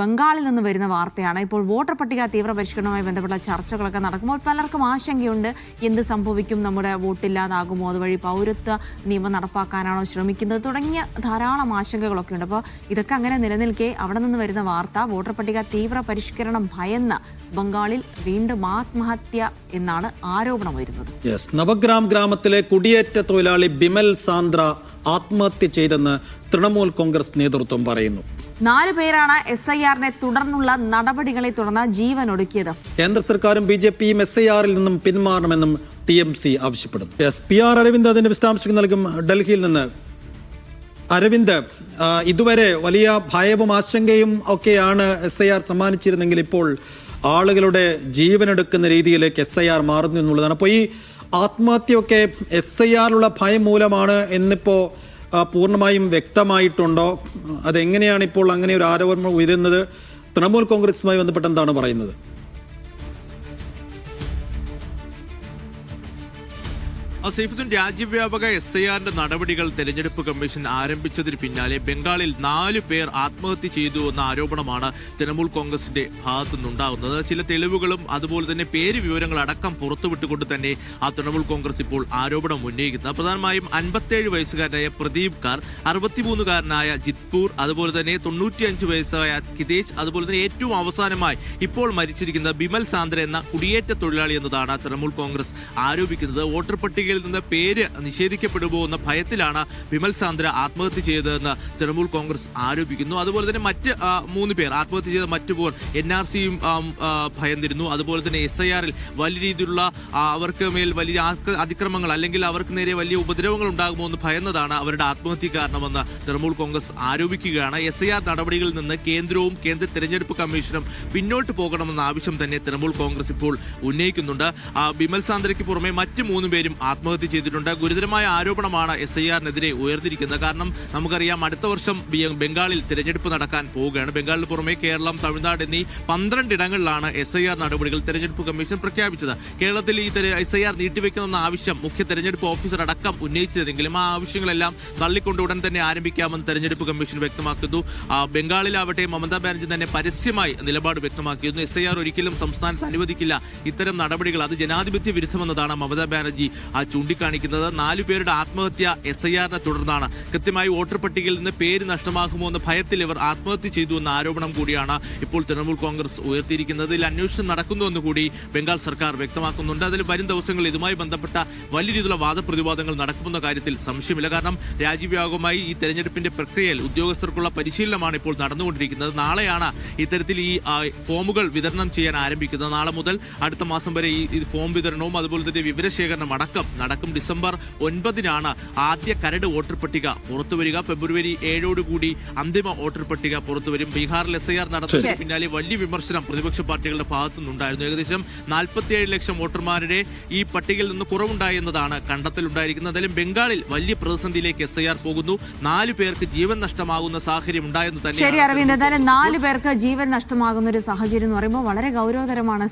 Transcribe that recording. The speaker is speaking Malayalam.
ബംഗാളിൽ നിന്ന് വരുന്ന വാർത്തയാണ്. ഇപ്പോൾ വോട്ടർ പട്ടിക തീവ്ര പരിഷ്കരണവുമായി ബന്ധപ്പെട്ട ചർച്ചകളൊക്കെ നടക്കുമ്പോൾ പലർക്കും ആശങ്കയുണ്ട്. എന്ത് സംഭവിക്കും, നമ്മുടെ വോട്ടില്ലാതാകുമോ, അതുവഴി പൗരത്വ നിയമം നടപ്പാക്കാനാണോ ശ്രമിക്കുന്നത് തുടങ്ങിയ ധാരാളം ആശങ്കകളൊക്കെ ഉണ്ട്. അപ്പോൾ ഇതൊക്കെ അങ്ങനെ നിലനിൽക്കെ അവിടെ നിന്ന് വരുന്ന വാർത്ത വോട്ടർ പട്ടിക തീവ്ര പരിഷ്കരണം ഭയന്ന് ബംഗാളിൽ വീണ്ടും ആത്മഹത്യ എന്നാണ് ആരോപണം വരുന്നത്. നവഗ്രാം ഗ്രാമത്തിലെ കുടിയേറ്റ തൊഴിലാളി ബിമൽ സാന്ദ്ര ആത്മഹത്യ ചെയ്തെന്ന് തൃണമൂൽ കോൺഗ്രസ് നേതൃത്വം പറയുന്നു. 4 പേരാണ് SIR-നെ തുടർന്നുള്ള നടപടികളെ തുടർന്ന് ജീവൻ ഒടുക്കിയത്. കേന്ദ്ര സർക്കാരും BJPയും SIR-ൽ നിന്നും പിന്മാറണമെന്നും TMC ആവശ്യപ്പെടുന്നു. PR അരവിന്ദ് അതിന്റെ വിശദാംശങ്ങൾ നൽകും. ഡൽഹിയിൽ നിന്ന് അരവിന്ദ്, ഇതുവരെ വലിയ ഭയവും ആശങ്കയും ഒക്കെയാണ് SIR സമ്മാനിച്ചിരുന്നെങ്കിൽ ഇപ്പോൾ ആളുകളുടെ ജീവനെടുക്കുന്ന രീതിയിലേക്ക് SIR മാറുന്നു എന്നുള്ളതാണ്. അപ്പോൾ ഈ ആത്മഹത്യയൊക്കെ SIR-ലുള്ള ഭയം മൂലമാണ് എന്നിപ്പോ പൂർണ്ണമായും വ്യക്തമായിട്ടുണ്ടോ? അതെങ്ങനെയാണ് ഇപ്പോൾ അങ്ങനെ ഒരു ആരോപണം ഉയരുന്നത്? തൃണമൂൽ കോൺഗ്രസുമായി ബന്ധപ്പെട്ട് എന്താണ് പറയുന്നത്? സൈഫുദ്ദീൻ, രാജ്യവ്യാപക SIR-ന്റെ നടപടികൾ തെരഞ്ഞെടുപ്പ് കമ്മീഷൻ ആരംഭിച്ചതിന് പിന്നാലെ ബംഗാളിൽ 4 പേർ ആത്മഹത്യ ചെയ്തു എന്ന ആരോപണമാണ് തൃണമൂൽ കോൺഗ്രസിന്റെ ഭാഗത്തുനിന്നുണ്ടാകുന്നത്. ചില തെളിവുകളും അതുപോലെ തന്നെ പേര് വിവരങ്ങൾ അടക്കം പുറത്തുവിട്ടുകൊണ്ട് തന്നെ ആ തൃണമൂൽ കോൺഗ്രസ് ഇപ്പോൾ ആരോപണം ഉന്നയിക്കുന്നത്. പ്രധാനമായും 57 വയസ്സുകാരനായ പ്രദീപ് കാർ, 63-കാരനായ ജിത്പൂർ, അതുപോലെ തന്നെ 95 വയസ്സായ കിതേജ്, അതുപോലെ തന്നെ ഏറ്റവും അവസാനമായി ഇപ്പോൾ മരിച്ചിരിക്കുന്ന ബിമൽ സാന്ദ്ര എന്ന കുടിയേറ്റ തൊഴിലാളി എന്നതാണ് തൃണമൂൽ കോൺഗ്രസ് ആരോപിക്കുന്നത്. വോട്ടർ പട്ടികയിൽ നിന്ന് പേര് നിഷേധിക്കപ്പെടുമോ എന്ന ഭയത്തിലാണ് ബിമൽ സാന്ദ്ര ആത്മഹത്യ ചെയ്തതെന്ന് തൃണമൂൽ കോൺഗ്രസ് ആരോപിക്കുന്നു. അതുപോലെ തന്നെ മറ്റ് 3 പേർ ആത്മഹത്യ ചെയ്ത മറ്റു പേർ NRCയും ഭയന്നിരുന്നു. അതുപോലെ തന്നെ SIR-ൽ വലിയ രീതിയിലുള്ള അവർക്ക് മേൽ വലിയ അതിക്രമങ്ങൾ അല്ലെങ്കിൽ അവർക്ക് നേരെ വലിയ ഉപദ്രവങ്ങൾ ഉണ്ടാകുമോ എന്ന് ഭയന്നതാണ് അവരുടെ ആത്മഹത്യ കാരണമെന്ന് തൃണമൂൽ കോൺഗ്രസ് ആരോപിക്കുകയാണ്. SIR നടപടികളിൽ നിന്ന് കേന്ദ്രവും കേന്ദ്ര തെരഞ്ഞെടുപ്പ് കമ്മീഷനും പിന്നോട്ട് പോകണമെന്ന ആവശ്യം തന്നെ തൃണമൂൽ കോൺഗ്രസ് ഇപ്പോൾ ഉന്നയിക്കുന്നുണ്ട്. ബിമൽ സാന്ദ്രയ്ക്ക് പുറമെ മറ്റ് 3 പേരും ആത്മഹത്യ ചെയ്തിട്ടുണ്ട്. ഗുരുതരമായ ആരോപണമാണ് SIR-നെതിരെ ഉയർന്നിരിക്കുന്നത്. കാരണം നമുക്കറിയാം, അടുത്ത വർഷം ബംഗാളിൽ തിരഞ്ഞെടുപ്പ് നടക്കാൻ പോവുകയാണ്. ബംഗാളിന് പുറമെ കേരളം, തമിഴ്നാട് എന്നീ 12 ഇടങ്ങളിലാണ് SIR നടപടികൾ തെരഞ്ഞെടുപ്പ് കമ്മീഷൻ പ്രഖ്യാപിച്ചത്. കേരളത്തിൽ ഈ SIR നീട്ടിവെക്കണമെന്ന ആവശ്യം മുഖ്യ തെരഞ്ഞെടുപ്പ് ഓഫീസർ അടക്കം ഉന്നയിച്ചതെങ്കിലും ആ ആവശ്യങ്ങളെല്ലാം തള്ളിക്കൊണ്ട് ഉടൻ തന്നെ ആരംഭിക്കാമെന്ന് തെരഞ്ഞെടുപ്പ് കമ്മീഷൻ വ്യക്തമാക്കുന്നു. ബംഗാളിലാവട്ടെ മമതാ ബാനർജി തന്നെ പരസ്യമായി നിലപാട് വ്യക്തമാക്കിയിരുന്നു. SIR ഒരിക്കലും സംസ്ഥാനത്ത് അനുവദിക്കില്ല, ഇത്തരം നടപടികൾ അത് ജനാധിപത്യ വിരുദ്ധമെന്നതാണ് മമതാ ബാനർജി ചൂണ്ടിക്കാണിക്കുന്നത്. 4 പേരുടെ ആത്മഹത്യ SIR-നെ തുടർന്നാണ്. കൃത്യമായി വോട്ടർ പട്ടികയിൽ നിന്ന് പേര് നഷ്ടമാകുമോ എന്ന ഭയത്തിൽ ഇവർ ആത്മഹത്യ ചെയ്തു എന്ന ആരോപണം കൂടിയാണ് ഇപ്പോൾ തൃണമൂൽ കോൺഗ്രസ് ഉയർത്തിയിരിക്കുന്നത്. ഇതിൽ അന്വേഷണം നടക്കുന്നുവെന്ന് കൂടി ബംഗാൾ സർക്കാർ വ്യക്തമാക്കുന്നുണ്ട്. അതിൽ വരും ദിവസങ്ങളിൽ ഇതുമായി ബന്ധപ്പെട്ട വലിയ രീതിയിലുള്ള വാദപ്രതിവാദങ്ങൾ നടക്കുമെന്ന കാര്യത്തിൽ സംശയമില്ല. കാരണം രാജ്യവ്യാപകമായി ഈ തെരഞ്ഞെടുപ്പിന്റെ പ്രക്രിയയിൽ ഉദ്യോഗസ്ഥർക്കുള്ള പരിശീലനമാണ് ഇപ്പോൾ നടന്നുകൊണ്ടിരിക്കുന്നത്. നാളെയാണ് ഇത്തരത്തിൽ ഈ ഫോമുകൾ വിതരണം ചെയ്യാൻ ആരംഭിക്കുന്നത്. നാളെ മുതൽ അടുത്ത മാസം വരെ ഈ ഫോം വിതരണവും അതുപോലെ തന്നെ വിവരശേഖരണം അടക്കം നടക്കും. ഡിസംബർ 9-നാണ് ആദ്യ കരട് വോട്ടർ പട്ടിക പുറത്തുവരിക. ഫെബ്രുവരി 7-ഓടുകൂടി അന്തിമ വോട്ടർ പട്ടിക പുറത്തുവരും. ബീഹാറിൽ SIR നടന്നതിന് പിന്നാലെ വലിയ വിമർശനം പ്രതിപക്ഷ പാർട്ടികളുടെ ഭാഗത്തുനിന്നുണ്ടായിരുന്നു. ഏകദേശം 47 ലക്ഷം വോട്ടർമാരുടെ ഈ പട്ടികയിൽ നിന്ന് കുറവുണ്ടായി എന്നതാണ് കണ്ടെത്തലുണ്ടായിരിക്കുന്നത്. എന്തായാലും ബംഗാളിൽ വലിയ പ്രതിസന്ധിയിലേക്ക് SIR പോകുന്നു. 4 പേർക്ക് ജീവൻ നഷ്ടമാകുന്ന സാഹചര്യം ഉണ്ടായെന്ന് തന്നെ. ശരി അരവിന്ദ്, എന്തായാലും 4 പേർക്ക് ജീവൻ നഷ്ടമാകുന്ന ഒരു സാഹചര്യം എന്ന് പറയുമ്പോൾ വളരെ ഗൗരവതരമാണ്.